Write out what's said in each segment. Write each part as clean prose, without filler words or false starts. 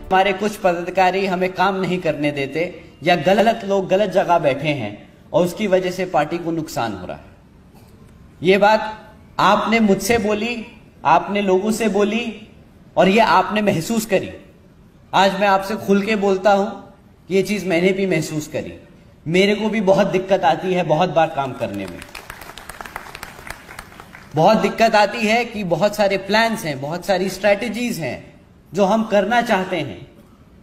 हमारे कुछ पदाधिकारी हमें काम नहीं करने देते या गलत लोग गलत जगह बैठे हैं और उसकी वजह से पार्टी को नुकसान हो रहा है। ये बात आपने मुझसे बोली, आपने लोगों से बोली और ये आपने महसूस करी। आज मैं आपसे खुल के बोलता हूं कि ये चीज मैंने भी महसूस करी। मेरे को भी बहुत दिक्कत आती है बहुत बार काम करने में। बहुत दिक्कत आती है कि बहुत सारे प्लान्स हैं, बहुत सारी स्ट्रैटेजीज हैं जो हम करना चाहते हैं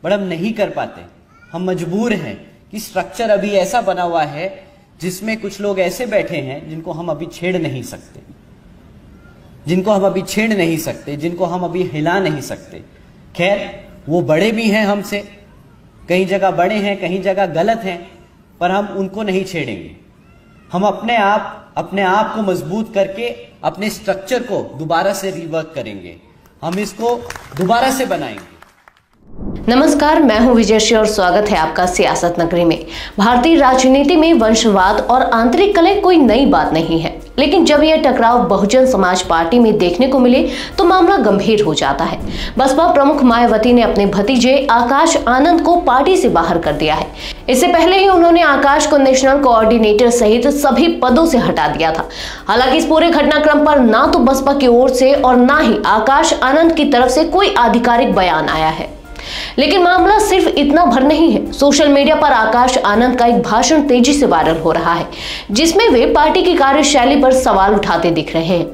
बट हम नहीं कर पाते। हम मजबूर हैं कि स्ट्रक्चर अभी ऐसा बना हुआ है जिसमें कुछ लोग ऐसे बैठे हैं जिनको हम अभी छेड़ नहीं सकते, जिनको हम अभी हिला नहीं सकते। खैर, वो बड़े भी हैं हमसे, कहीं जगह बड़े हैं, कहीं जगह गलत हैं, पर हम उनको नहीं छेड़ेंगे। हम अपने आप को मजबूत करके अपने स्ट्रक्चर को दोबारा से रिवर्क करेंगे, हम इसको दोबारा से बनाएंगे। नमस्कार, मैं हूं विजयश्री और स्वागत है आपका सियासत नगरी में। भारतीय राजनीति में वंशवाद और आंतरिक कलह कोई नई बात नहीं है, लेकिन जब यह टकराव बहुजन समाज पार्टी में देखने को मिले तो मामला गंभीर हो जाता है। बसपा प्रमुख मायावती ने अपने भतीजे आकाश आनंद को पार्टी से बाहर कर दिया है। इससे पहले ही उन्होंने आकाश को नेशनल कोऑर्डिनेटर सहित सभी पदों से हटा दिया था। हालांकि इस पूरे घटनाक्रम पर ना तो बसपा की ओर से और ना ही आकाश आनंद की तरफ से कोई आधिकारिक बयान आया है। लेकिन मामला सिर्फ इतना भर नहीं है। सोशल मीडिया पर आकाश आनंद का एक भाषण तेजी से वायरल हो रहा है, जिसमें वे पार्टी की कार्यशैली पर सवाल उठाते दिख रहे हैं।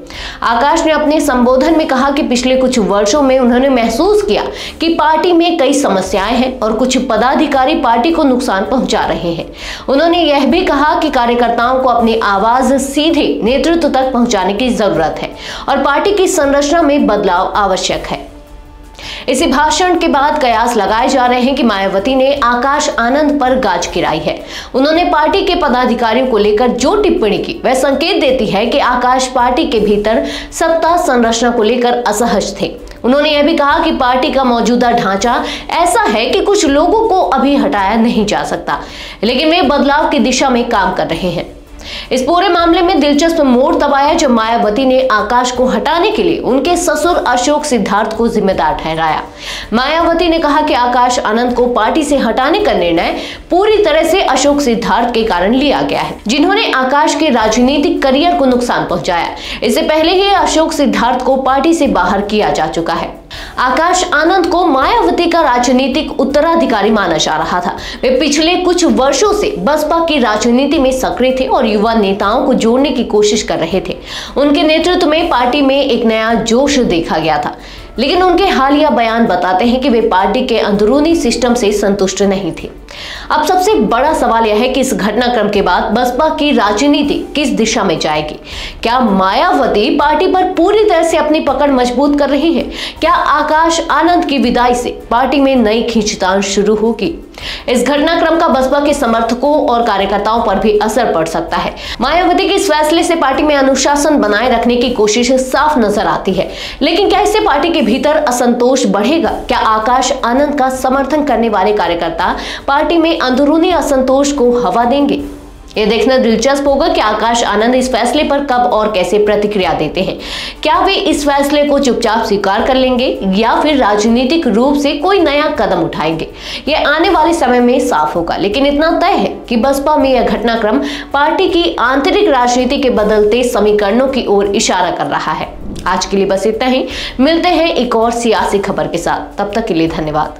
आकाश ने अपने संबोधन में कहा कि पिछले कुछ वर्षों में उन्होंने महसूस किया कि पार्टी में कई समस्याएं हैं और कुछ पदाधिकारी पार्टी को नुकसान पहुंचा रहे हैं। उन्होंने यह भी कहा कि कार्यकर्ताओं को अपनी आवाज सीधे नेतृत्व तक पहुंचाने की जरूरत है और पार्टी की संरचना में बदलाव आवश्यक है। इसी भाषण के बाद कयास लगाए जा रहे हैं कि मायावती ने आकाश आनंद पर गाज गिराई है। उन्होंने पार्टी के पदाधिकारियों को लेकर जो टिप्पणी की वह संकेत देती है कि आकाश पार्टी के भीतर सत्ता संरचना को लेकर असहज थे। उन्होंने यह भी कहा कि पार्टी का मौजूदा ढांचा ऐसा है कि कुछ लोगों को अभी हटाया नहीं जा सकता, लेकिन वे बदलाव की दिशा में काम कर रहे हैं। इस पूरे मामले में दिलचस्प मोड़ तब आया जब मायावती ने आकाश को हटाने के लिए उनके ससुर अशोक सिद्धार्थ को जिम्मेदार ठहराया। मायावती ने कहा कि आकाश आनंद को पार्टी से हटाने का निर्णय पूरी तरह से अशोक सिद्धार्थ के कारण लिया गया है, जिन्होंने आकाश के राजनीतिक करियर को नुकसान पहुंचाया। इससे पहले ही अशोक सिद्धार्थ को पार्टी से बाहर किया जा चुका है। आकाश आनंद को मायावती का राजनीतिक उत्तराधिकारी माना जा रहा था। वे पिछले कुछ वर्षों से बसपा की राजनीति में सक्रिय थे और युवा नेताओं को जोड़ने की कोशिश कर रहे थे। उनके नेतृत्व में पार्टी में एक नया जोश देखा गया था, लेकिन उनके हालिया बयान बताते हैं कि वे पार्टी के अंदरूनी सिस्टम से संतुष्ट नहीं थे। अब सबसे बड़ा सवाल यह है कि इस घटनाक्रम के बाद बसपा की राजनीति किस दिशा में जाएगी? क्या मायावती पार्टी पर पूरी तरह से अपनी पकड़ मजबूत कर रही है? क्या आकाश आनंद की विदाई से पार्टी में नई खींचतान शुरू होगी? इस घटनाक्रम का बसपा के समर्थकों और कार्यकर्ताओं पर भी असर पड़ सकता है। मायावती के इस फैसले से पार्टी में अनुशासन बनाए रखने की कोशिश साफ नजर आती है, लेकिन क्या इससे पार्टी के भीतर असंतोष बढ़ेगा? क्या आकाश आनंद का समर्थन करने वाले कार्यकर्ता पार्टी में अंदरूनी असंतोष को हवा देंगे? यह देखना दिलचस्प होगा कि आकाश आनंद इस फैसले पर कब और कैसे प्रतिक्रिया देते हैं। क्या वे इस फैसले को चुपचाप स्वीकार कर लेंगे या फिर राजनीतिक रूप से कोई नया कदम उठाएंगे? यह आने वाले समय में साफ होगा, लेकिन इतना तय है कि बसपा में यह घटनाक्रम पार्टी की आंतरिक राजनीति के बदलते समीकरणों की ओर इशारा कर रहा है। आज के लिए बस इतना ही। मिलते हैं एक और सियासी खबर के साथ, तब तक के लिए धन्यवाद।